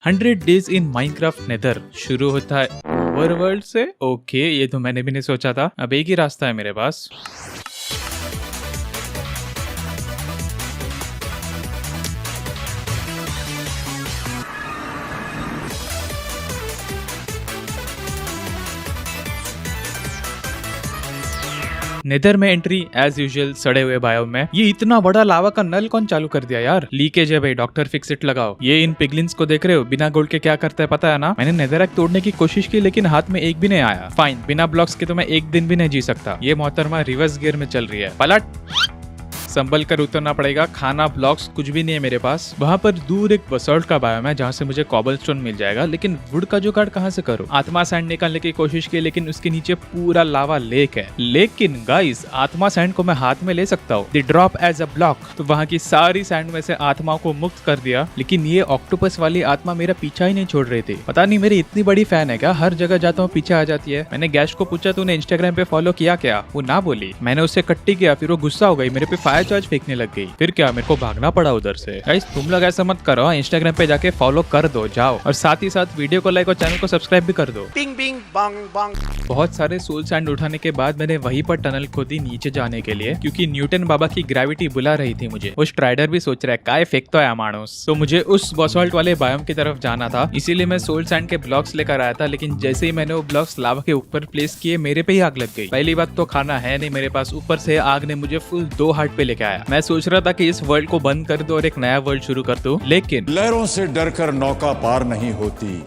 100 days in Minecraft nether शुरू होता है ओवरवर्ल्ड से। ओके, ये तो मैंने भी नहीं सोचा था। अब एक ही रास्ता है मेरे पास। नेदर में एंट्री एज यूजुअल सड़े हुए बायोम में। ये इतना बड़ा लावा का नल कौन चालू कर दिया यार? लीकेज है भाई, डॉक्टर फिक्स इट लगाओ। ये इन पिगलिन्स को देख रहे हो, बिना गोल्ड के क्या करता है पता है ना? मैंने नेदरराक तोड़ने की कोशिश की लेकिन हाथ में एक भी नहीं आया। फाइन, बिना ब्लॉक्स के तो मैं एक दिन भी नहीं जी सकता। ये मोहतरमा रिवर्स गियर में चल रही है। पलट, संभल कर उतरना पड़ेगा। खाना ब्लॉक्स कुछ भी नहीं है मेरे पास। वहाँ पर दूर एक बसॉल्ट का बायोम है जहाँ से मुझे कॉबलस्टोन मिल जाएगा, लेकिन वुड का जुगाड़ कहाँ से करूँ? आत्मा सैंड निकालने की कोशिश की लेकिन उसके नीचे पूरा लावा लेक है। लेकिन गाइस, आत्मा सैंड को मैं हाथ में ले सकता हूँ, the drop as a block. तो वहाँ की सारी सैंड में से आत्माओं को मुक्त कर दिया, लेकिन ये ऑक्टोपस वाली आत्मा मेरा पीछा ही नहीं छोड़ रही थी। पता नहीं मेरी इतनी बड़ी फैन है क्या? हर जगह जाता हूँ पीछे आ जाती है। मैंने गैश को पूछा तूने इंस्टाग्राम पे फॉलो किया क्या? वो ना बोली। मैंने उससे कट्टी किया, फिर वो गुस्सा हो गई, मेरे पे फायर चार्ज फेंकने लग गई। फिर क्या, मेरे को भागना पड़ा उधर से। गाइस, तुम लोग ऐसा मत करो, इंस्टाग्राम पे जाके फॉलो कर दो जाओ, और साथ ही साथ वीडियो को लाइक और चैनल को सब्सक्राइब भी कर दो। बिंग बिंग बांग बांग। बहुत सारे सोल सैंड उठाने के बाद मैंने वहीं पर टनल खोदी नीचे जाने के लिए, क्योंकि न्यूटन बाबा की ग्रेविटी बुला रही थी मुझे। वो स्ट्राइडर भी सोच रहा है काय फेंकता है मानुस। तो मुझे उस बसॉल्ट वाले बायोम की तरफ जाना था, इसीलिए मैं सोल सैंड के ब्लॉक्स लेकर आया था। लेकिन जैसे ही मैंने वो ब्लॉक्स लावा के ऊपर प्लेस किए, मेरे पे ही आग लग गई। पहली बात तो खाना है नहीं मेरे पास, ऊपर से आग ने मुझे फुल 2 हार्ट पे लेके आया। मैं सोच रहा था कि इस वर्ल्ड को बंद कर दो और एक नया वर्ल्ड शुरू कर दो, लेकिन लहरों से डरकर नौका पार नहीं होती।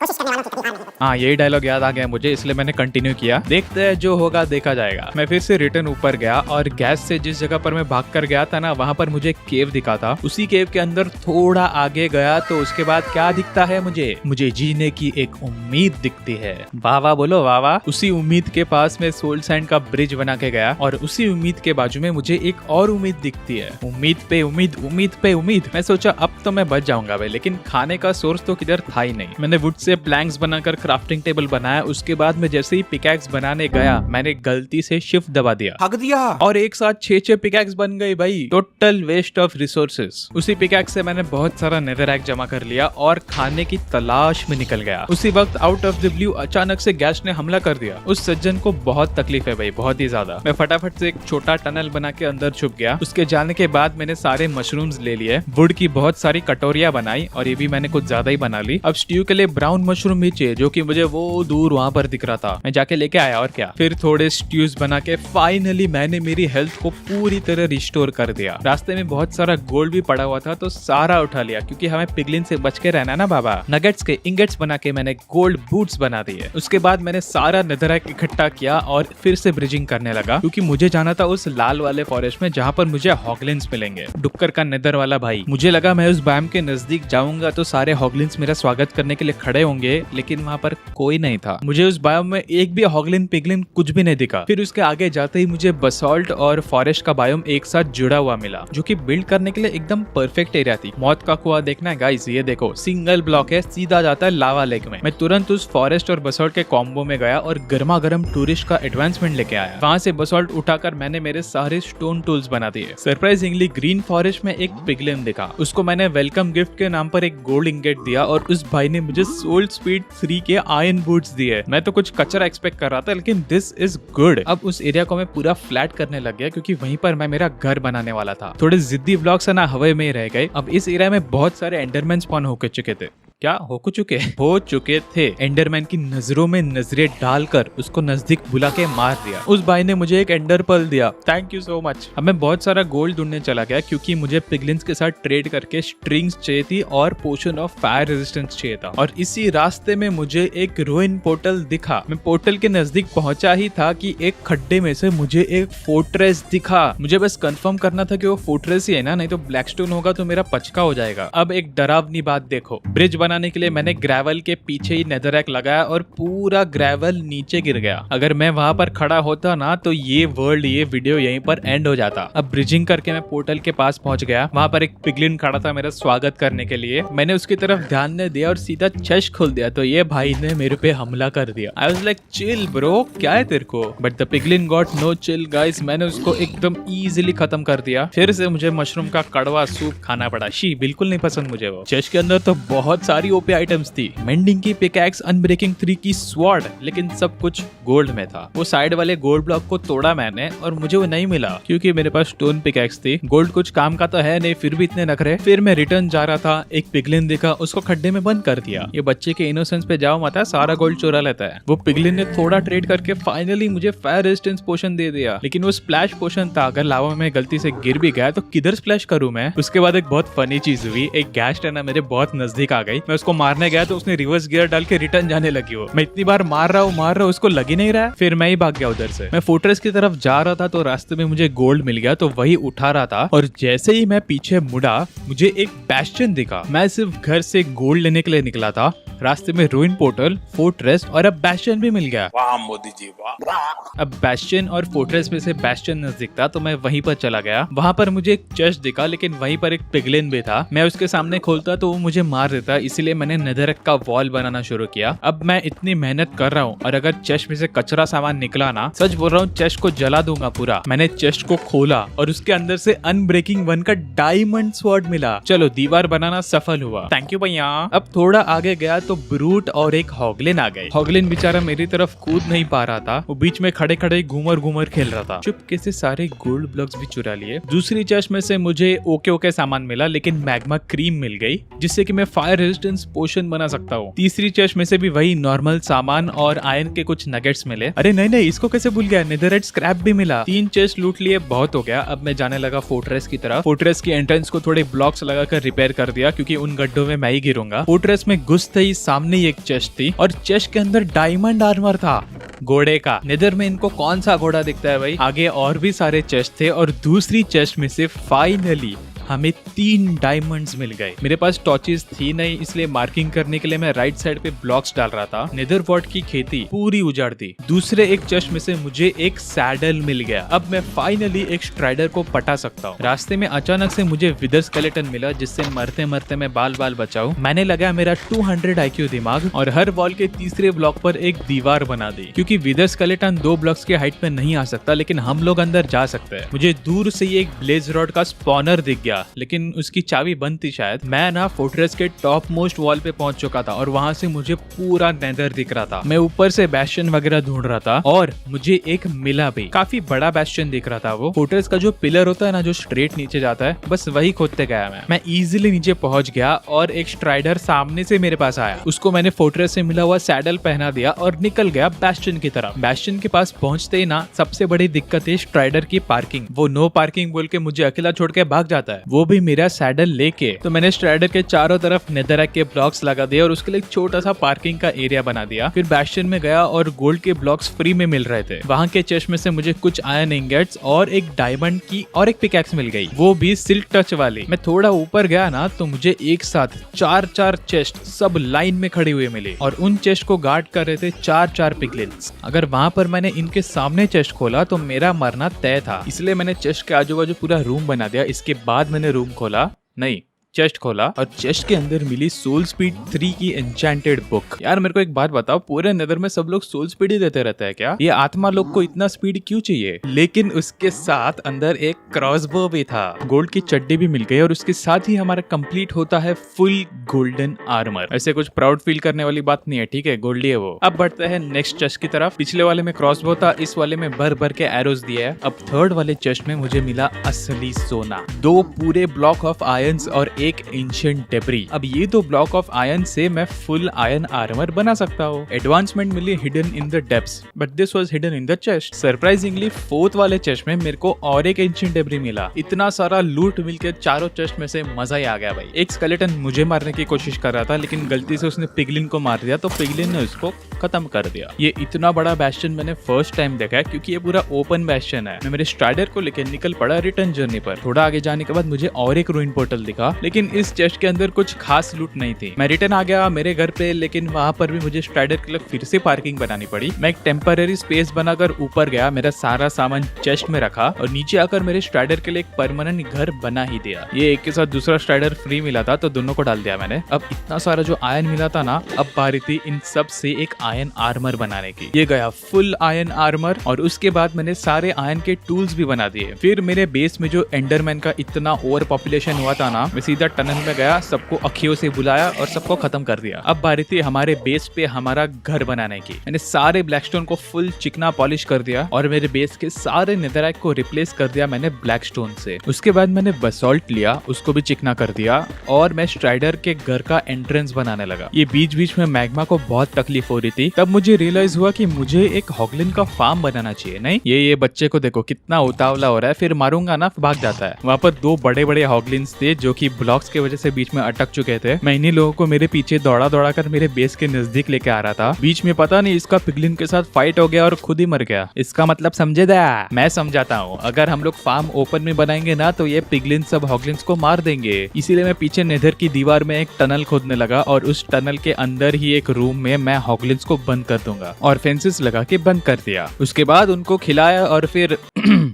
हाँ, यही डायलॉग याद आ गया मुझे, इसलिए मैंने कंटिन्यू किया। देखते हैं, जो होगा देखा जाएगा। मैं फिर से रिटर्न ऊपर गया और गैस से जिस जगह पर मैं भाग कर गया था ना, वहाँ पर मुझे एक केव दिखा था। उसी केव के अंदर थोड़ा आगे गया तो उसके बाद क्या दिखता है मुझे जीने की एक उम्मीद दिखती है। वाह वाह बोलो वाह वाह। उसी उम्मीद के पास में सोल सैंड का ब्रिज बना के गया और उसी उम्मीद के बाजू में मुझे एक और उम्मीद दिखती है। उम्मीद पे उम्मीद, उम्मीद पे उम्मीद। मैं सोचा अब तो मैं बच जाऊंगा भाई, लेकिन खाने का सोर्स तो किधर था ही नहीं। मैंने वुड से प्लैंक्स बनाकर क्राफ्टिंग टेबल बनाया। उसके बाद में जैसे ही पिकैक्स बनाने गया, मैंने गलती से शिफ्ट दबा दिया, हक दिया, और एक साथ 6 पिकैक्स बन गई भाई। Total waste of resources. उसी पिकैक्स से मैंने बहुत सारा नेदरराक जमा कर लिया और खाने की तलाश में निकल गया। उसी वक्त आउट ऑफ द ब्लू अचानक से गैस ने हमला कर दिया। उस सज्जन को बहुत तकलीफ है भाई, बहुत ही ज्यादा। मैं फटाफट से एक छोटा टनल बना के अंदर छुप गया। उसके जाने के बाद मैंने सारे मशरूम्स ले लिए, वुड की बहुत सारी कटोरियां बनाई, और ये भी मैंने कुछ ज्यादा ही बना ली। अब स्ट्यू के लिए ब्राउन मशरूम भी चाहिए, जो कि मुझे वो दूर वहां पर दिख रहा था। मैं जाके लेके आया, और क्या। फिर थोड़े स्ट्यूज बना के फाइनली मैंने मेरी हेल्थ को पूरी तरह रिस्टोर कर दिया। रास्ते में बहुत सारा गोल्ड भी पड़ा हुआ था, तो सारा उठा लिया, क्योंकि हमें पिगलिन से बच के रहना ना बाबा। नगेट्स के इंगेट्स बना के मैंने गोल्ड बूट्स बना दिए। उसके बाद मैंने सारा नेदरराक इकट्ठा किया और फिर से ब्रिजिंग करने लगा, क्योंकि मुझे जाना था उस लाल वाले फॉरेस्ट में जहाँ पर मुझे हॉगलिन्स मिलेंगे। डुक्कर का नेदर वाला भाई। मुझे लगा मैं उस बायोम के नजदीक जाऊंगा तो सारे हॉगलिन्स मेरा स्वागत करने के लिए खड़े होंगे, लेकिन वहाँ पर कोई नहीं था। मुझे उस बायोम में एक भी हॉगलिन पिगलिन कुछ भी नहीं दिखा। फिर उसके आगे जाते ही मुझे बसॉल्ट और फॉरेस्ट का बायोम एक साथ जुड़ा हुआ मिला, जो कि बिल्ड करने के लिए एकदम परफेक्ट एरिया थी। मौत का कुआं देखना है गाइस, ये देखो, सिंगल ब्लॉक है, सीधा जाता है लावा लेक में। मैं तुरंत उस फॉरेस्ट और बसॉल्ट के कॉम्बो में गया और गर्मा गर्म टूरिस्ट का एडवांसमेंट लेके आया। वहाँ से बसॉल्ट उठाकर मैंने मेरे सारे स्टोन टूल्स बना दिए। सरप्राइजिंगली ग्रीन फॉरेस्ट में एक पिगलिन दिखा, उसको मैंने वेलकम गिफ्ट के नाम पर एक गोल्ड इंगेट दिया, और उस भाई ने मुझे सोल स्पीड 3 के आयरन बूट्स दिए। मैं तो कुछ कचरा एक्सपेक्ट कर रहा था, लेकिन दिस इज गुड। अब उस एरिया को मैं पूरा फ्लैट करने लग गया, क्योंकि वहीं पर मैं मेरा घर बनाने वाला था। थोड़े जिद्दी ब्लॉक्स है ना, हवा में रह गए। अब इस एरिया में बहुत सारे एंडरमैन स्पॉन होकर चुके थे। क्या हो चुके थे। एंडरमैन की नजरों में नजरें डालकर उसको नजदीक बुला के मार दिया। उस भाई ने मुझे एक एंडर पर्ल दिया, थैंक यू सो मच। अब मैं बहुत सारा गोल्ड ढूंढने चला गया, क्योंकि मुझे पिगलिन्स के साथ ट्रेड करके स्ट्रिंग्स चाहिए थी और पोशन ऑफ फायर रेजिस्टेंस चाहिए था। और इसी रास्ते में मुझे एक रूइन पोर्टल दिखा। मैं पोर्टल के नजदीक पहुंचा ही था कि एक खड्डे में से मुझे एक फोर्ट्रेस दिखा। मुझे बस कंफर्म करना था कि वो फोर्ट्रेस ही है ना, नहीं तो ब्लैकस्टोन होगा तो मेरा पचका हो जाएगा। अब एक डरावनी बात देखो, ब्रिज बनाने के लिए मैंने ग्रेवल के पीछे ही नेदरराक लगाया और पूरा ग्रेवल नीचे गिर गया। अगर मैं वहां पर खड़ा होता ना, तो ये वर्ल्ड, ये वीडियो यहीं पर एंड हो जाता। अब ब्रिजिंग करके मैं पोर्टल के पास पहुंच गया। वहां पर एक पिगलिन खड़ा था मेरा स्वागत करने के लिए। मैंने उसकी तरफ ध्यान नहीं दिया और सीधा चेस्ट खोल दिया, तो ये भाई ने मेरे पे हमला कर दिया। I was like chill bro, क्या है तेरे को? But the piglin got no chill guys. मैंने उसको एकदम इजीली खत्म कर दिया। फिर से मुझे मशरूम का कड़वा सूप खाना पड़ा। शी बिल्कुल नहीं पसंद मुझे वो। चेस्ट के अंदर तो बहुत सारे सारी ओपी आइटम्स थी। मेंडिंग की पिकैक्स, अनब्रेकिंग 3 की स्वॉर्ड, लेकिन सब कुछ गोल्ड में था। वो साइड वाले गोल्ड ब्लॉक को तोड़ा मैंने और मुझे वो नहीं मिला क्योंकि मेरे पास स्टोन पिकैक्स थी। गोल्ड कुछ काम का तो है नहीं, फिर भी इतने नखरे। फिर मैं रिटर्न जा रहा था, एक पिगलिन देखा, उसको खड्डे में बंद कर दिया। ये बच्चे के इनोसेंस पे जाओ मत है, सारा गोल्ड चुरा लेता है। वो पिगलिन ने थोड़ा ट्रेड करके फाइनली मुझे फायर रेजिस्टेंस पोशन दे दिया, लेकिन वो स्प्लैश पोशन था। अगर लावा में गलती से गिर भी गया तो किधर स्प्लैश करूं मैं। उसके बाद एक बहुत फनी चीज हुई, एक गैस टना मेरे बहुत नजदीक आ गई। मैं उसको मारने गया तो उसने रिवर्स गियर डाल के रिटर्न जाने लगी। हो मैं इतनी बार मार रहा हूँ उसको लग ही नहीं रहा है। फिर मैं ही भाग गया उधर से। मैं फोर्ट्रेस की तरफ जा रहा था तो रास्ते में मुझे गोल्ड मिल गया, तो वही उठा रहा था। और जैसे ही मैं पीछे मुड़ा मुझे एक बैस्टियन दिखा। मैं सिर्फ घर से गोल्ड लेने के लिए निकला था, रास्ते में रूइन पोर्टल, फोर्ट्रेस और अब बैस्टियन भी मिल गया। वाह मोदी जी वाह। अब बैस्टियन और फोर्ट्रेस में से बैस्टियन नजदीक था तो मैं वहीं पर चला गया। वहां पर मुझे एक चेस्ट दिखा, लेकिन वहीं पर एक पिगलिन भी था। मैं उसके सामने खोलता तो वो मुझे मार देता, इसीलिए मैंने नेदरक का वॉल बनाना शुरू किया। अब मैं इतनी मेहनत कर रहा हूँ और अगर चेस्ट में से कचरा सामान निकला ना, सच बोल रहा हूँ, चेस्ट को जला दूंगा पूरा। मैंने चेस्ट को खोला और उसके अंदर से अनब्रेकिंग 1 का डायमंड स्वॉर्ड मिला। चलो दीवार बनाना सफल हुआ, थैंक यू भैया। अब थोड़ा आगे गया तो ब्रूट और एक हॉगलिन आ गए। हॉगलिन बेचारा मेरी तरफ कूद नहीं पा रहा था, वो बीच में खड़े खड़े घूमर खेल रहा था। चुपके से सारे गोल्ड ब्लॉक्स भी चुरा लिए। दूसरी चेस्ट में से मुझे ओके सामान मिला, लेकिन मैग्मा क्रीम मिल गई जिससे कि मैं फायर रेजिस्टेंस पोशन बना सकता हूँ। तीसरी चेस्ट में से भी वही नॉर्मल सामान और आयरन के कुछ नगेट्स मिले। अरे नहीं, इसको कैसे भूल गया, नेदरराइट स्क्रैप भी मिला। 3 चेस्ट लूट लिए, बहुत हो गया। अब मैं जाने लगा फोर्ट्रेस की तरफ। फोर्ट्रेस की एंट्रेंस को थोड़े ब्लॉक्स लगाकर रिपेयर कर दिया क्योंकि उन गड्ढों में मैं ही गिरूंगा। फोर्ट्रेस में घुसते ही सामने ही एक चेस्ट थी और चेस्ट के अंदर डायमंड आर्मर था, घोड़े का। नेदर में इनको कौन सा घोड़ा दिखता है भाई। आगे और भी सारे चेस्ट थे और दूसरी चेस्ट में से फाइनली हमें 3 डायमंड्स मिल गए। मेरे पास टॉर्चेस थी नहीं, इसलिए मार्किंग करने के लिए मैं राइट साइड पे ब्लॉक्स डाल रहा था। नेदर वॉर्ड की खेती पूरी उजाड़ दी। दूसरे एक चेस्ट में से मुझे एक सैडल मिल गया। अब मैं फाइनली एक स्ट्राइडर को पटा सकता हूँ। रास्ते में अचानक से मुझे विदर स्केलेटन मिला, जिससे मरते मरते मैं बाल बचाऊं। मैंने लगाया मेरा 200 IQ दिमाग और हर वॉल के तीसरे ब्लॉक पर एक दीवार बना दी, क्योंकि विदर स्केलेटन 2 ब्लॉक्स के हाइट में नहीं आ सकता, लेकिन हम लोग अंदर जा सकते हैं। मुझे दूर से ही एक ब्लेज रॉड का स्पॉनर दिख गया, लेकिन उसकी चाबी बंद थी शायद। मैं ना फोर्ट्रेस के टॉप मोस्ट वॉल पे पहुंच चुका था और वहां से मुझे पूरा नेदर दिख रहा था। मैं ऊपर से बैस्टियन वगैरह ढूंढ रहा था और मुझे एक मिला भी। काफी बड़ा बैस्टियन दिख रहा था वो। फोर्ट्रेस का जो पिलर होता है ना, जो स्ट्रेट नीचे जाता है, बस वही खोदते गया मैं इजीली नीचे पहुंच गया और एक स्ट्राइडर सामने से मेरे पास आया। उसको मैंने फोर्ट्रेस से मिला हुआ सैडल पहना दिया और निकल गया बैस्टियन की तरफ। बैस्टियन के पास पहुंचते ही ना सबसे बड़ी दिक्कत है स्ट्राइडर की पार्किंग। वो नो पार्किंग बोल के मुझे अकेला छोड़ के भाग जाता है, वो भी मेरा सैडल लेके। तो मैंने स्ट्राइडर के चारों तरफ नेदरराइट के ब्लॉक्स लगा दिए और उसके लिए एक छोटा सा पार्किंग का एरिया बना दिया। फिर बैस्टियन में गया और गोल्ड के ब्लॉक्स फ्री में मिल रहे थे। वहां के चेस्ट में से मुझे कुछ आयरन इंगेट्स और एक डायमंड की और एक पिकैक्स मिल गई, वो भी सिल्क टच वाली। मैं थोड़ा ऊपर गया ना तो मुझे एक साथ 4 चेस्ट सब लाइन में खड़े हुए मिले और उन चेस्ट को गार्ड कर रहे थे 4 पिगलिन्स। अगर वहां पर मैंने इनके सामने चेस्ट खोला तो मेरा मरना तय था, इसलिए मैंने चेस्ट के आजू बाजू पूरा रूम बना दिया। इसके बाद मैंने रूम खोला, नहीं चेस्ट खोला और चेस्ट के अंदर मिली सोल स्पीड 3 की एन्चेंटेड बुक। यार मेरे को एक बात बताओ, पूरे नेदर में सब लोग सोल स्पीड ही देते रहते हैं क्या? ये आत्मा लोग को इतना स्पीड क्यों चाहिए? लेकिन उसके साथ अंदर एक क्रॉसबो भी था। गोल्ड की चड्डी भी मिल गई और उसके साथ ही हमारा कंप्लीट होता है फुल गोल्डन आर्मर। ऐसे कुछ प्राउड फील करने वाली बात नहीं है, ठीक है, गोल्डी है वो। अब बढ़ते हैं नेक्स्ट चेस्ट की तरफ। पिछले वाले में क्रॉसबो था, इस वाले में भर के एरोज दिए है। अब थर्ड वाले चेस्ट में मुझे मिला असली सोना, 2 पूरे ब्लॉक ऑफ आयरन्स और एक एंशिएंट डेब्री। अब ये 2 ब्लॉक ऑफ आयरन से मैं फुल आयरन आर्मर बना सकता हूँ। एडवांसमेंट मिली hidden in the depths, but this was hidden in the chest. Surprisingly 4th वाले चेस्ट में मेरे को और एक एंशिएंट डेब्री मिला। इतना सारा लूट मिलके चारों चेस्ट में से मजा ही आ गया भाई। एक स्केलेटन मुझे मारने की कोशिश कर रहा था, लेकिन गलती से उसने पिगलिन को मार दिया तो पिगलिन ने उसको खत्म कर दिया। ये इतना बड़ा बैस्टियन मैंने फर्स्ट टाइम देखा है, क्योंकि ये पूरा ओपन बैस्टियन है। मैं मेरे स्ट्राइडर को लेकर निकल पड़ा रिटर्न जर्नी पर। थोड़ा आगे जाने के बाद मुझे और एक रूइन पोर्टल दिखा, लेकिन इस चेस्ट के अंदर कुछ खास लूट नहीं थी। मैं रिटर्न आ गया मेरे घर पे, लेकिन वहां पर भी मुझे स्ट्राइडर के लिए फिर से पार्किंग बनानी पड़ी। मैं एक टेम्पररी स्पेस बनाकर ऊपर गया, मेरा सारा सामान चेस्ट में रखा और नीचे आकर मेरे स्ट्राइडर के लिए एक परमानेंट घर बना ही दिया। ये एक के साथ दूसरा स्ट्राइडर फ्री मिला था तो दोनों को डाल दिया मैंने। अब इतना सारा जो आयरन मिला था ना, अब बारी थी इन सब से एक आयरन आर्मर बनाने की। ये गया फुल आयरन आर्मर और उसके बाद मैंने सारे आयरन के टूल्स भी बना दिए। फिर मेरे बेस में जो एंडरमैन का इतना ओवर पॉपुलेशन हुआ था ना, मैं सीधा सीधा टनल में गया, सबको अखियों से बुलाया और सबको खत्म कर दिया। अब बारी थी हमारे बेस पे हमारा घर बनाने की। मैंने सारे ब्लैकस्टोन को फुल चिकना पॉलिश कर दिया और मेरे बेस के सारे नेथरराइट को रिप्लेस कर दिया मैंने ब्लैकस्टोन से। उसके बाद मैंने बसॉल्ट लिया, उसको भी चिकना कर दिया और मैं स्ट्राइडर के घर का एंट्रेंस बनाने लगा। ये बीच बीच में मैग्मा को बहुत तकलीफ हो रही थी। तब मुझे रियलाइज हुआ कि मुझे एक हॉगलिन का फार्म बनाना चाहिए। नहीं, ये बच्चे को देखो कितना उतावला हो रहा है, फिर मारूंगा ना भाग जाता है। वहाँ पर 2 बड़े बड़े हॉगलिन्स थे जो कि ब्लॉक्स की वजह से बीच में अटक चुके थे। मैं इन्हीं लोगों को मेरे पीछे दौड़ा दौड़ा कर मेरे बेस के नजदीक लेके आ रहा था। बीच में पता नहीं इसका पिगलिन के साथ फाइट हो गया और खुद ही मर गया। इसका मतलब समझे दा? मैं समझाता हूँ। अगर हम लोग फार्म ओपन में बनाएंगे ना तो ये पिगलिन सब हॉगलिन्स को मार देंगे। इसीलिए मैं पीछे नेदर की दीवार में एक टनल खोदने लगा और उस टनल के अंदर ही एक रूम में मैं हॉगलिन्स को बंद कर दूंगा और फेंसेस लगा के बंद कर दिया। उसके बाद उनको खिलाया और फिर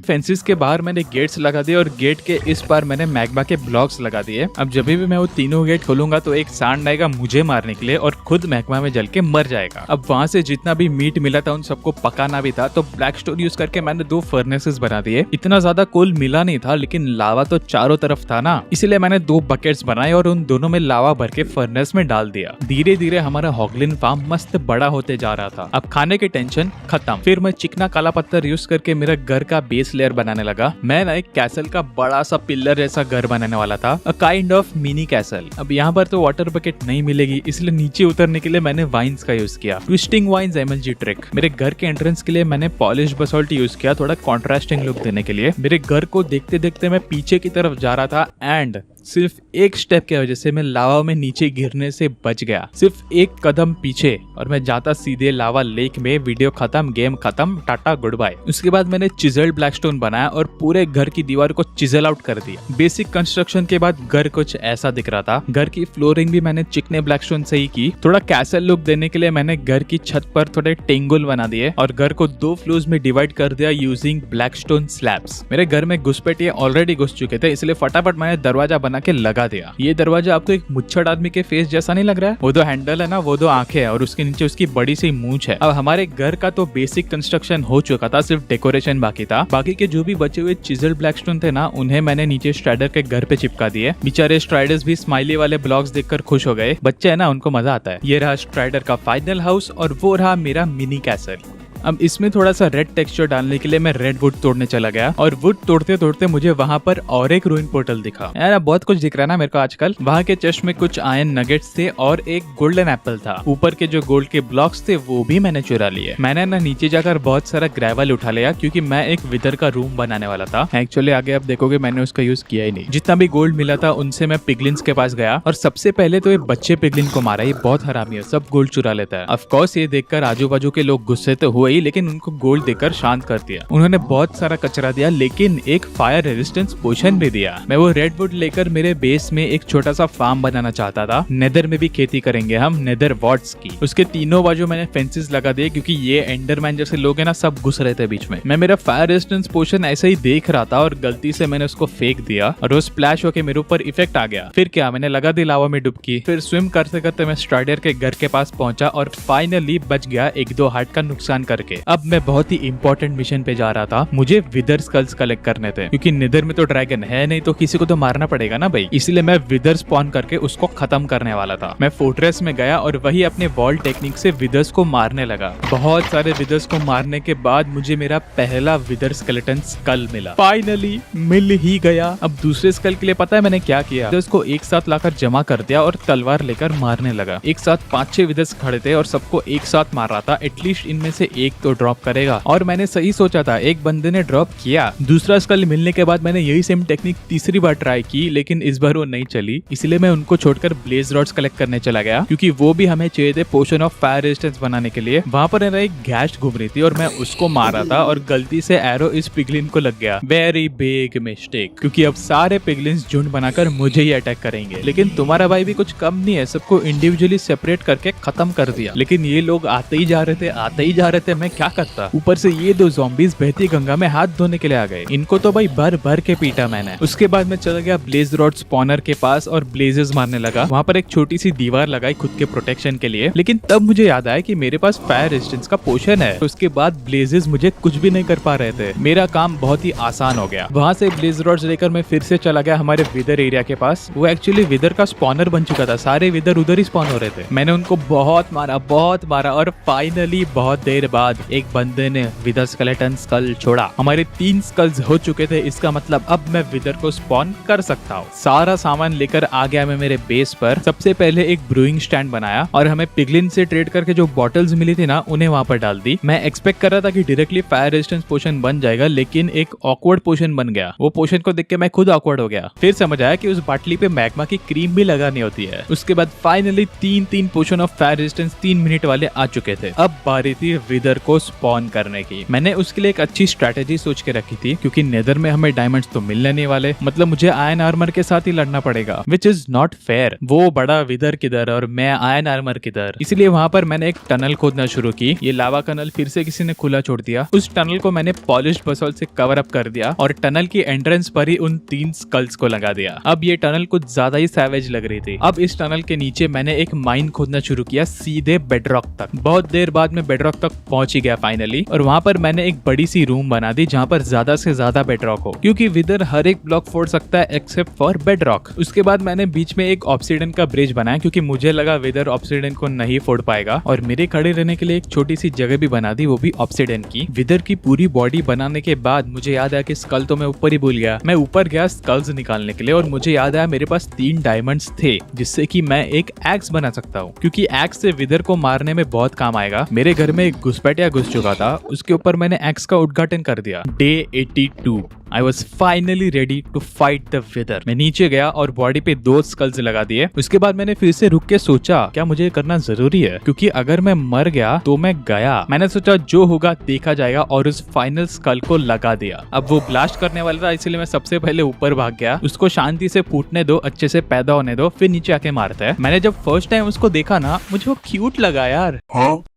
फेंसेस के बाहर मैंने गेट्स लगा दिए और गेट के इस पार मैंने मैग्मा के ब्लॉक्स लगा दिए। अब जब भी मैं वो तीनों गेट खोलूंगा तो एक सांड आएगा मुझे मारने के लिए और खुद मैग्मा में जल के मर जाएगा। अब वहां से जितना भी मीट मिला था उन सबको पकाना भी था, तो ब्लैकस्टोन यूज करके मैंने 2 फर्नेसेस बना दिए। इतना ज्यादा कोल मिला नहीं था लेकिन लावा तो चारों तरफ था ना, इसलिए मैंने 2 बकेट्स बनाए और उन दोनों में लावा भर के फर्नेस में डाल दिया। धीरे धीरे हमारा हॉगलिन फार्म मस्त बड़ा होते जा रहा था। अब खाने की टेंशन खत्म। फिर मैं चिकना काला पत्थर यूज करके मेरा घर का बेस लेयर बनाने लगा। मैं ना एक कैसल का बड़ा सा पिलर जैसा घर बनाने वाला था, a kind of mini castle. अब यहाँ पर तो वाटर बकेट नहीं मिलेगी, इसलिए नीचे उतरने के लिए मैंने वाइन्स का यूज किया। Twisting vines MLG trick. मेरे घर के एंट्रेंस के लिए मैंने पॉलिश बसॉल्ट यूज किया, थोड़ा कॉन्ट्रास्टिंग लुक देने के लिए। मेरे घर को देखते देखते मैं पीछे की तरफ जा रहा था एंड सिर्फ एक स्टेप की वजह से मैं लावा में नीचे गिरने से बच गया। सिर्फ एक कदम पीछे और मैं जाता सीधे लावा लेक में। वीडियो खत्म, गेम खत्म, टाटा गुड बाय। उसके बाद मैंने चिजल्ड ब्लैकस्टोन बनाया और पूरे घर की दीवार को चिजल आउट कर दिया। बेसिक कंस्ट्रक्शन के बाद घर कुछ ऐसा दिख रहा था। घर की फ्लोरिंग भी मैंने चिकने ब्लैकस्टोन से ही की। थोड़ा कैसल लुक देने के लिए मैंने घर की छत पर थोड़े टेंगुल बना दिए और घर को 2 फ्लोर्स में डिवाइड कर दिया यूजिंग ब्लैकस्टोन स्लैब्स। मेरे घर में घुसपैठिए ऑलरेडी घुस चुके थे, इसलिए फटाफट मैंने दरवाजा बना के लगा दिया। ये दरवाजा आपको एक मुच्छड़ आदमी के फेस जैसा नहीं लग रहा है? वो 2 हैंडल है ना, वो 2 आंखें है और उसके नीचे उसकी बड़ी सी मूंछ है। अब हमारे घर का तो बेसिक कंस्ट्रक्शन हो चुका था, सिर्फ डेकोरेशन बाकी था। बाकी के जो भी बचे हुए चिजल ब्लैकस्टोन थे ना, उन्हें मैंने नीचे स्ट्राइडर के घर पे चिपका दिए। बेचारे स्ट्राइडर्स भी स्माइली वाले ब्लॉक्स देखकर खुश हो गए। बच्चे है ना, उनको मजा आता है। ये रहा स्ट्राइडर का फाइनल हाउस और वो रहा मेरा मिनी कैसल। अब इसमें थोड़ा सा रेड टेक्सचर डालने के लिए मैं रेड वुड तोड़ने चला गया और वुड तोड़ते तोड़ते मुझे वहाँ पर और एक रूइन पोर्टल दिखा। यार बहुत कुछ दिख रहा है ना मेरे को आजकल। वहाँ के चेस्ट में कुछ आयरन नगेट्स थे और एक गोल्डन एप्पल था। ऊपर के जो गोल्ड के ब्लॉक्स थे वो भी मैंने चुरा लिए। मैंने ना नीचे जाकर बहुत सारा ग्रेवल उठा लिया क्योंकि मैं एक विदर का रूम बनाने वाला था। एक्चुअली आगे आप देखोगे मैंने उसका यूज किया ही नहीं। जितना भी गोल्ड मिला था उनसे मैं पिगलिन्स के पास गया और सबसे पहले तो ये बच्चे पिगलिन को मारा। ये बहुत हरामी है, सब गोल्ड चुरा लेता है। ऑफ कोर्स ये देखकर आजू बाजू के लोग गुस्से तो हुए ही, लेकिन उनको गोल्ड देकर शांत कर दिया। उन्होंने बहुत सारा कचरा दिया लेकिन एक फायर रेजिस्टेंस पोशन भी दिया। मैं वो रेड वुड लेकर मेरे बेस में एक छोटा सा फार्म बनाना चाहता था। नेदर में भी खेती करेंगे हम, नेदर वॉट्स की। उसके तीनों बाजू मैंने फेंसेस लगा दिए क्योंकि ये एंडरमैन जैसे लोग है ना, सब घुस रहे थे बीच में। मैं मेरा फायर रेजिस्टेंस पोशन ऐसे ही देख रहा था और गलती से मैंने उसको फेंक दिया और वो स्प्लैश होके मेरे ऊपर इफेक्ट आ गया। फिर क्या, मैंने लगा दी लावा में डुबकी। फिर स्विम करते करते मैं स्ट्राइडर के घर के पास पहुंचा और फाइनली बच गया 1-2 हार्ट का नुकसान करके। अब मैं बहुत ही इंपॉर्टेंट मिशन पे जा रहा था। मुझे विदर स्कल्स कलेक्ट करने थे क्योंकि नेदर में तो ड्रैगन है नहीं, तो किसी को तो मारना पड़ेगा ना भाई। इसलिए मैं विदर स्पॉन करके उसको खत्म करने वाला था। मैं फोर्ट्रेस में गया और वही अपने वॉल टेक्निक से विदर्स को मारने लगा। बहुत सारे विदर्स को मारने के बाद मुझे मेरा पहला विदर स्केलेटन स्कल मिला। फाइनली मिल ही गया। अब दूसरे स्कल के लिए पता है मैंने क्या किया? विदर्स को एक साथ लाकर जमा कर दिया और तलवार लेकर मारने लगा। एक साथ 5-6 विदर्स खड़े थे और सबको एक साथ मार रहा था। एटलीस्ट इनमें से एक तो ड्रॉप करेगा। और मैंने सही सोचा था, एक बंदे ने ड्रॉप किया। दूसरा स्कल मिलने के बाद मैंने यही सेम टेक्निक तीसरी बार ट्राई की, लेकिन इस बार वो नहीं चली। इसलिए मैं उनको छोड़कर ब्लेज रॉड्स कलेक्ट करने चला गया क्योंकि वो भी हमें चाहिए थे पोशन ऑफ फायर रेजिस्टेंस बनाने के लिए। वहां पर एक गैश घूम रही थी और मैं उसको मार रहा था और गलती से एरो इस पिगलिन को लग गया। वेरी बिग मिस्टेक, क्योंकि अब सारे पिगलिन्स झुंड बनाकर मुझे ही अटैक करेंगे। लेकिन तुम्हारा भाई भी कुछ कम नहीं है, सबको इंडिविजुअली सेपरेट करके खत्म कर दिया। लेकिन ये लोग आते ही जा रहे थे करते मैं क्या करता। ऊपर से ये दो zombies बहती गंगा में हाथ धोने के लिए आ गए। इनको तो भाई भर भर के पीटा मैंने। उसके बाद मैं चला गया ब्लेज रॉड स्पॉनर के पास और ब्लेजेस मारने लगा। वहाँ पर एक छोटी सी दीवार लगाई खुद के प्रोटेक्शन के लिए, लेकिन तब मुझे याद आया कि मेरे पास फायर रेजिस्टेंस का पोशन है। उसके बाद ब्लेजेस मुझे कुछ भी नहीं कर पा रहे थे। मेरा काम बहुत ही आसान हो गया। वहाँ से ब्लेज रॉड्स लेकर मैं फिर से चला गया हमारे विदर एरिया के पास। वो एक्चुअली विदर का स्पॉनर बन चुका था, सारे विदर उधर ही स्पॉन हो रहे थे। मैंने उनको बहुत मारा और फाइनली बहुत देर बाद एक बंदे ने विदर स्केलेटन स्कल छोड़ा। हमारे 3 स्कल्स हो चुके थे। इसका मतलब अब मैं विदर को स्पॉन कर सकता हूँ। सारा सामान लेकर आ गया मैं मेरे बेस पर। सबसे पहले एक ब्रूइंग स्टैंड बनाया और हमें पिगलिन से ट्रेड करके जो बॉटल्स मिली थी ना, उन्हें वहां पर डाल दी। मैं एक्सपेक्ट कर रहा था कि डायरेक्टली फायर रेजिस्टेंस पोशन बन जाएगा, लेकिन एक ऑकवर्ड पोशन बन गया। वो पोशन को देख के मैं खुद ऑकवर्ड हो गया। फिर समझ आया कि उस बाटली पे मैग्मा की क्रीम भी लगानी होती है। उसके बाद finally 3 potion of fire resistance 3 minute वाले आ चुके थे। अब बारी थी विदर को स्पॉन करने की। मैंने उसके लिए एक अच्छी स्ट्रेटेजी सोच के रखी थी, क्योंकि नेदर में हमें डायमंड्स तो मिलने नहीं वाले, मतलब मुझे आयरन आर्मर के साथ ही लड़ना पड़ेगा, विच इज नॉट फेयर। वो बड़ा विदर किधर और मैं आयरन आर्मर किधर। इसलिए वहां पर मैंने एक टनल खोदना शुरू की। ये लावा टनल फिर से किसी ने खुला छोड़ दिया। उस टनल को मैंने पॉलिश्ड बसॉल्ट से कवर अप कर दिया और टनल की एंट्रेंस पर ही उन 3 स्कल्स को लगा दिया। अब ये टनल कुछ ज्यादा ही सैवेज लग रही थी। अब इस टनल के नीचे मैंने एक माइन खोदना शुरू किया सीधे बेडरॉक तक। बहुत देर बाद मैं बेडरॉक तक पहुंच ही गया फाइनली, और वहां पर मैंने एक बड़ी सी रूम बना दी जहां पर ज्यादा से ज्यादा बेडरॉक हो, क्योंकि विदर हर एक ब्लॉक फोड़ सकता है एक्सेप्ट फॉर बेडरॉक। उसके बाद मैंने बीच में एक ऑब्सीडियन का ब्रिज बनाया, क्योंकि मुझे लगा विदर ऑब्सीडियन को नहीं फोड़ पाएगा, और मेरे खड़े रहने के लिए एक छोटी सी जगह भी बना दी, वो भी ऑब्सीडियन की। विदर की पूरी बॉडी बनाने के बाद मुझे याद आया कि स्कल तो मैं ऊपर ही भूल गया। मैं ऊपर गया स्कल्स निकालने के लिए, और मुझे याद आया मेरे पास 3 डायमंड्स थे, जिससे कि मैं एक एक्स बना सकता हूँ, क्योंकि एक्स से विदर को मारने में बहुत काम आएगा। मेरे घर में एक घुसपैठिया घुस चुका था, उसके ऊपर मैंने एक्स का उद्घाटन कर दिया। Day 82 I was finally ready to fight the wither। मैं नीचे गया और बॉडी पे 2 स्कल्स लगा दिए। उसके बाद मैंने फिर से रुक के सोचा क्या मुझे करना जरूरी है, क्योंकि अगर मैं मर गया तो मैं गया। मैंने सोचा जो होगा देखा जाएगा, और उस फाइनल स्कल को लगा दिया। अब वो ब्लास्ट करने वाला था, इसलिए मैं सबसे पहले ऊपर भाग गया। उसको शांति से फूटने दो, अच्छे से पैदा होने दो, फिर नीचे आके मारता है। मैंने जब फर्स्ट टाइम उसको देखा ना, मुझे वो क्यूट लगा यार।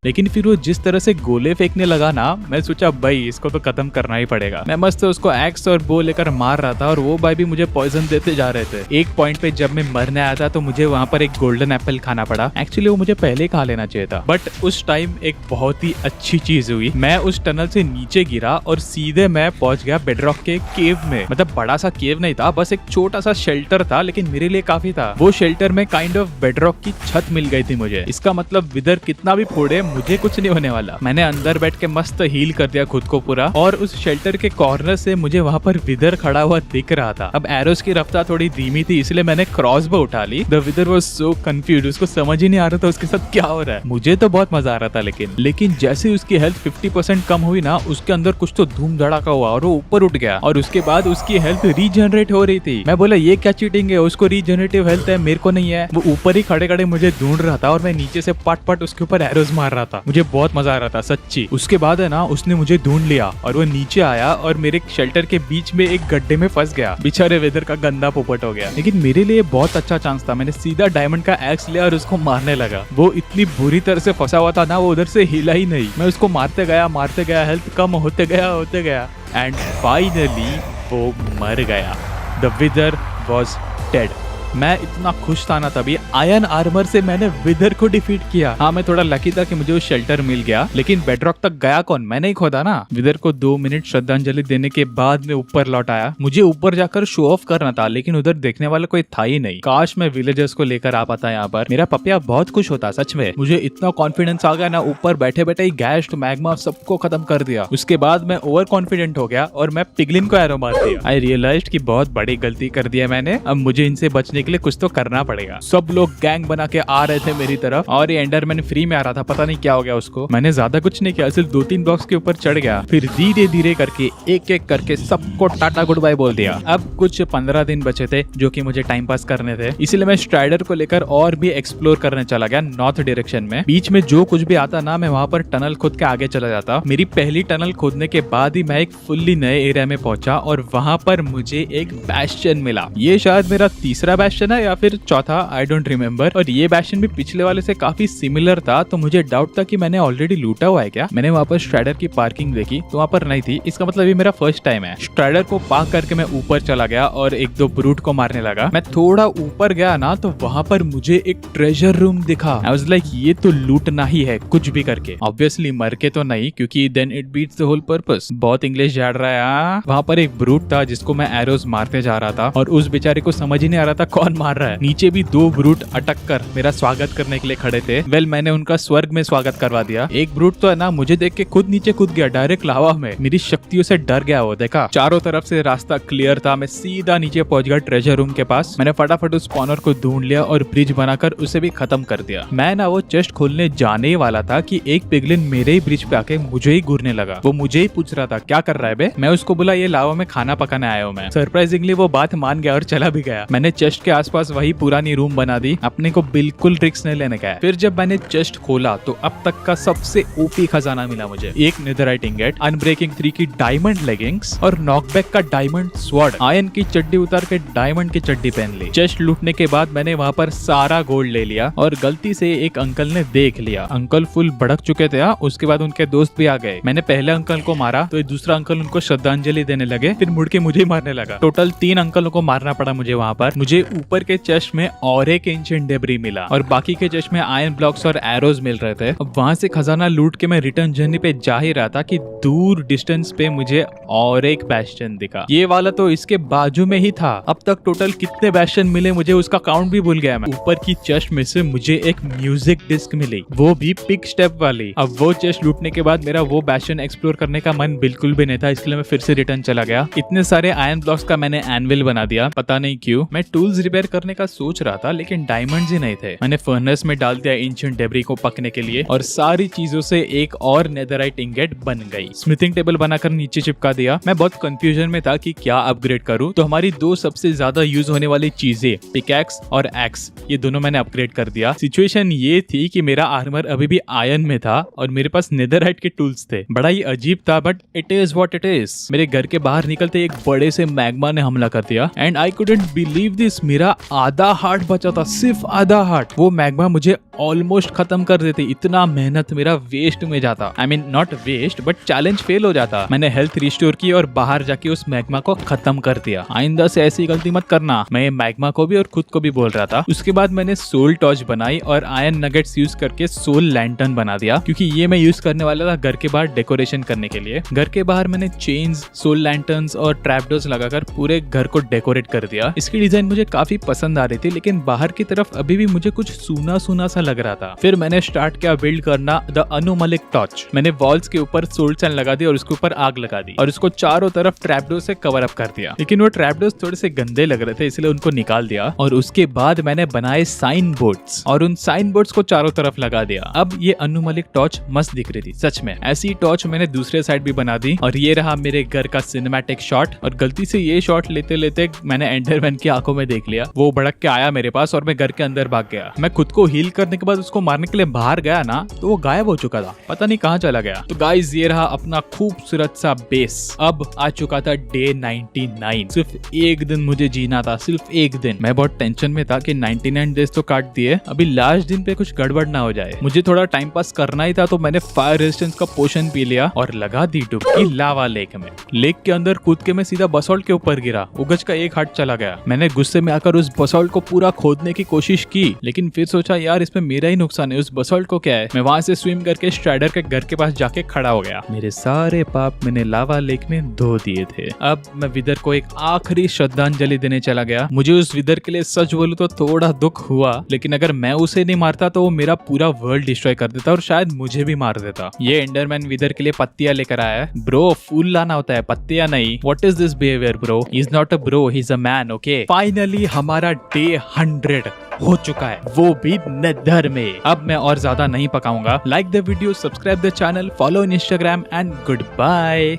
लेकिन फिर वो जिस तरह से गोले फेंकने लगा ना, मैं सोचा भाई इसको तो खत्म करना ही पड़ेगा। मैं मस्त उसको एक्स और बो लेकर मार रहा था, और वो भाई भी मुझे पॉइजन देते जा रहे थे। एक पॉइंट पे जब मैं मरने आया था तो मुझे वहाँ पर एक गोल्डन एप्पल खाना पड़ा। एक्चुअली वो मुझे पहले ही खा लेना चाहिए था, बट उस टाइम एक बहुत ही अच्छी चीज हुई। मैं उस टनल से नीचे गिरा और सीधे मैं पहुंच गया बेडरॉक के केव में। मतलब बड़ा सा केव नहीं था, बस एक छोटा सा शेल्टर था, लेकिन मेरे लिए काफी था। वो शेल्टर में काइंड ऑफ बेडरॉक की छत मिल गई थी मुझे। इसका मतलब विदर कितना भी फोड़े मुझे कुछ नहीं होने वाला। मैंने अंदर बैठ के मस्त हील कर दिया खुद को पूरा, और उस शेल्टर के कॉर्नर से मुझे वहाँ पर विदर खड़ा हुआ दिख रहा था। अब एरोस की रफ्तार थोड़ी धीमी थी, इसलिए मैंने क्रॉसबो उठा ली। द विदर वाज सो कंफ्यूज्ड, उसको समझ ही नहीं आ रहा था उसके साथ क्या हो रहा है। मुझे तो बहुत मजा आ रहा था, लेकिन जैसे उसकी हेल्थ 50% कम हुई ना, उसके अंदर कुछ तो धूम धड़ाका हुआ और वो ऊपर उठ गया, और उसके बाद उसकी हेल्थ रीजनरेट हो रही थी। मैं बोला ये क्या चीटिंग है, उसको रीजनरेटिव हेल्थ है, मेरे को नहीं है। वो ऊपर ही खड़े खड़े मुझे ढूंढ रहा था, और मैं नीचे से पट पट उसके ऊपर एरोस मार रहा था। मुझे बहुत मजा आ रहा था सच्ची। उसके बाद है ना, उसने मुझे ढूंढ लिया और वो नीचे आया और मेरे शेल्टर के बीच में एक गड्ढे में फंस गया। बेचारे वेदर का गंदा पोपट हो गया, लेकिन मेरे लिए बहुत अच्छा चांस था। मैंने सीधा डायमंड का एक्स लिया और उसको मारने लगा। वो इतनी बुरी तरह से फंसा हुआ था ना, वो उधर से हिला ही नहीं। मैं उसको मारते गया, हेल्थ कम होते गया, एंड फाइनली वो मर गया। The weather was dead. मैं इतना खुश था ना तभी। आयरन आर्मर से मैंने विदर को डिफीट किया। हाँ, मैं थोड़ा लकी था कि मुझे वो शेल्टर मिल गया, लेकिन बेडरॉक तक गया कौन? मैंने ही खोदा ना। विदर को 2 मिनट श्रद्धांजलि देने के बाद मैं ऊपर लौट आया। मुझे ऊपर जाकर शो ऑफ करना था, लेकिन उधर देखने वाला कोई था ही नहीं। काश मैं विलेजर्स को लेकर आ पाता यहाँ पर। मेरा पपिया बहुत खुश होता सच में। मुझे इतना कॉन्फिडेंस आ गया ना, ऊपर बैठे बैठे ही गैस मैग्मा सबको खत्म कर दिया। उसके बाद मैं ओवर कॉन्फिडेंट हो गया और मैं पिगलिन को एरो मार दिया। आई रियलाइज्ड कि बहुत बड़ी गलती कर दी है मैंने। अब मुझे इनसे बचने के लिए कुछ तो करना पड़ेगा। सब लोग गैंग बना के आ रहे थे मेरी तरफ, और ये एंडरमैन फ्री में आ रहा था। पता नहीं क्या हो गया उसको। मैंने ज्यादा कुछ नहीं किया, सिर्फ 2-3 ब्लॉक्स के ऊपर चढ़ गया, फिर धीरे धीरे करके एक एक करके सबको टाटा गुड बाय बोल दिया। अब कुछ 15 दिन बचे थे जो कि मुझे टाइम पास करने थे, इसलिए मैं स्ट्राइडर को लेकर और भी एक्सप्लोर करने चला गया नॉर्थ डायरेक्शन में। बीच में जो कुछ भी आता ना, मैं वहां पर टनल खोद के आगे चला जाता। मेरी पहली टनल खोदने के बाद ही मैं एक फुल्ली नए एरिया में पहुंचा, और वहां पर मुझे एक बैस्टियन मिला। ये शायद मेरा तीसरा बैस्टियन है या फिर चौथा, आई डोंट रिमेम्बर। और ये बैशन भी पिछले वाले से काफी सिमिलर था, तो मुझे डाउट था कि मैंने ऑलरेडी लूटा हुआ है क्या। मैंने वहाँ पर स्ट्राइडर की पार्किंग देखी तो वहाँ पर नहीं थी, इसका मतलब ये मेरा फर्स्ट टाइम है। स्ट्राइडर को पार्क करके मैं ऊपर चला गया और एक दो ब्रूट को मारने लगा। मैं थोड़ा ऊपर गया ना तो वहाँ पर मुझे एक ट्रेजर रूम दिखा। आई वाज लाइक ये तो लूटना ही है कुछ भी करके। ऑब्वियसली मर के तो नहीं, क्योंकि then it beats the whole purpose. बहुत इंग्लिश झाड़ रहा है। वहाँ पर एक ब्रूट था जिसको मैं एरोज मारते जा रहा था और उस बेचारे को समझ ही नहीं आ रहा था कौन मार रहा है। नीचे भी दो ब्रूट अटक कर मेरा स्वागत करने के लिए खड़े थे। वेल मैंने उनका स्वर्ग में स्वागत करवा दिया। एक ब्रूट तो है ना मुझे देख के खुद नीचे कूद गया डायरेक्ट लावा में। मेरी शक्तियों से डर गया वो। देखा चारों तरफ से रास्ता क्लियर था, मैं सीधा नीचे पहुंच गया ट्रेजर रूम के पास। मैंने फटाफट उस स्पॉनर को ढूंढ लिया और ब्रिज बनाकर उसे भी खत्म कर दिया। मैं ना वो चेस्ट खोलने जाने ही वाला था कि एक पिगलिन मेरे ही ब्रिज पे आके मुझे ही घूरने लगा। वो मुझे ही पूछ रहा था क्या कर रहा है बे। मैं उसको बोला ये लावा में खाना पकाने आया हूँ मैं। सरप्राइजिंगली वो बात मान गया और चला भी गया। मैंने चेस्ट के आसपास वही पुरानी रूम बना दी, अपने को बिल्कुल रिस्क नहीं लेने का है। फिर जब मैंने चेस्ट खोला तो अब तक का सबसे ओपी खजाना मिला मुझे। एक नेदरराइट इंगेट, अनब्रेकिंग 3 की डायमंड लेगिंग्स और नॉकबैक का डायमंड स्वॉर्ड। आयन की चड्डी उतार के डायमंड की चड्डी पहन ली। चेस्ट लूटने के बाद मैंने वहाँ पर सारा गोल्ड ले लिया और गलती से एक अंकल ने देख लिया। अंकल फुल भड़क चुके थे। उसके बाद उनके दोस्त भी आ गए। मैंने पहले अंकल को मारा तो दूसरा अंकल उनको श्रद्धांजलि देने लगे, फिर मुड़ के मुझे मारने लगा। टोटल 3 अंकलों को मारना पड़ा मुझे वहाँ पर। मुझे ऊपर के चेस्ट में और एक एंशिएंट डेब्री मिला और बाकी के चेस्ट में आयरन ब्लॉक्स और एरोज मिल रहे थे। अब वहाँ से खजाना लूट के मैं रिटर्न जर्नी पे जा ही रहा था कि दूर डिस्टेंस पे मुझे और एक बैस्टियन दिखा। ये वाला तो इसके बाजू में ही था। अब तक टोटल कितने बैस्टियन मिले मुझे उसका काउंट भी भूल गया मैं। ऊपर की चेस्ट में से मुझे एक म्यूजिक डिस्क मिली, वो भी पिक स्टेप वाली। अब वो चेस्ट लूटने के बाद मेरा वो बैस्टियन एक्सप्लोर करने का मन बिल्कुल भी नहीं था, इसलिए मैं फिर से रिटर्न चला गया। इतने सारे आयरन ब्लॉक्स का मैंने एनविल बना दिया, पता नहीं क्यों। मैं टूल्स रिपेयर करने का सोच रहा था लेकिन डायमंड्स ही नहीं थे। मैंने फर्नेस में डाल दिया एंशिएंट डेब्री को पकने के लिए और सारी चीजों से एक और नेदरराइट इंगेट बन गई। स्मिथिंग टेबल बनाकर नीचे चिपका दिया। मैं बहुत कंफ्यूजन में था कि क्या अपग्रेड करूं, तो हमारी दो सबसे ज्यादा यूज होने वाली चीजें पिकैक्स और एक्स, ये दोनों मैंने अपग्रेड कर दिया। सिचुएशन ये थी कि मेरा आर्मर अभी भी आयरन में था और मेरे पास नेदरराइट के टूल्स थे। बड़ा ही अजीब था but it is what it is. मेरे घर के बाहर निकलते एक बड़े से मैग्मा ने हमला कर दिया and I couldn't believe this. मेरा आधा हार्ट बचा था, सिर्फ आधा हार्ट। वो मैग्मा मुझे ऑलमोस्ट खत्म कर देते। इतना मेहनत मेरा वेस्ट में जाता। I mean not waste but challenge fail हो जाता। मैंने हेल्थ रिस्टोर की और बाहर जाके उस मैग्मा को खत्म कर दिया। आइंदा से ऐसी गलती मत करना, मैं मैग्मा को भी और खुद को भी बोल रहा था। उसके बाद मैंने सोल टॉर्च बनाई और आयरन नगेट्स यूज करके सोल लैंटर्न बना दिया, क्योंकि ये मैं यूज करने वाला था घर के बाहर डेकोरेशन करने के लिए। घर के बाहर मैंने चेन्स, सोल लैंटर्न्स और ट्रैपडोर्स लगाकर पूरे घर को डेकोरेट कर दिया। इसकी डिजाइन मुझे काफी पसंद आ रही थी लेकिन बाहर की तरफ अभी भी मुझे कुछ सूना सूना सा लग रहा था। फिर मैंने स्टार्ट किया बिल्ड करना द अनुमलिक टॉर्च। मैंने वॉल्स के ऊपर सोल सैंड लगा दी और उसके ऊपर आग लगा दी और उसको चारों तरफ ट्रैपडोर से कवर अप कर दिया। लेकिन वो ट्रैपडोर्स थोड़े से गंदे लग रहे थे इसलिए उनको निकाल दिया। और उसके बाद मैंने बनाए साइन बोर्ड्स और उन साइन बोर्ड्स को चारों तरफ लगा दिया। अब ये अनुमलिक टॉर्च मस्त दिख रही थी सच में। ऐसी टॉर्च मैंने दूसरे साइड भी बना दी और ये रहा मेरे घर का सिनेमैटिक शॉट। और गलती से ये शॉट लेते लेते मैंने एंडरमैन की आंखों में देख लिया। वो भड़क के आया मेरे पास और मैं घर के अंदर भाग गया। मैं खुद को हील करने के बाद उसको मारने के लिए बाहर गया ना तो वो गायब हो चुका था, पता नहीं कहाँ चला गया। तो गाइस ये रहा अपना खूबसूरत सा बेस। अब आ चुका था डे 99। सिर्फ एक दिन मुझे जीना था, सिर्फ एक दिन। मैं बहुत टेंशन में था कि 99 डेज तो काट दिए, अभी लास्ट दिन पे कुछ गड़बड़ ना हो जाए। मुझे थोड़ा टाइम पास करना ही था तो मैंने फायर रेजिस्टेंस का पोशन पी लिया और लगा दी डुबकी लावा लेक में। लेक के अंदर कूद के मैं सीधा बसॉल्ट के ऊपर गिरा। उगज का एक हाथ चला गया। मैंने गुस्से में आकर उस बसॉल्ट को पूरा खोदने की कोशिश की लेकिन फिर सोचा यार इसमें मेरा ही नुकसान है, उस बसॉल्ट को क्या है। मैं वहां से स्विम करके स्ट्राइडर के घर के पास जाके खड़ा हो गया। मेरे सारे पाप मैंने लावा लेक में धो दिए थे। अब मैं विदर को एक आखिरी श्रद्धांजलि देने चला गया। मुझे उस विदर के लिए सच बोलूं तो थोड़ा दुख हुआ, लेकिन अगर मैं उसे नहीं मारता तो वो मेरा पूरा वर्ल्ड डिस्ट्रॉय कर देता और शायद मुझे भी मार देता। ये एंडरमैन विदर के लिए पत्तियां लेकर आया है। ब्रो फूल लाना होता है, पत्तियां नहीं। What is this behaviour bro? He is not a bro, he is a man. Okay finally हमारा डे 100 हो चुका है, वो भी नेदर में। अब मैं और ज्यादा नहीं पकाऊंगा। Like the video, subscribe the channel, follow in Instagram and good bye.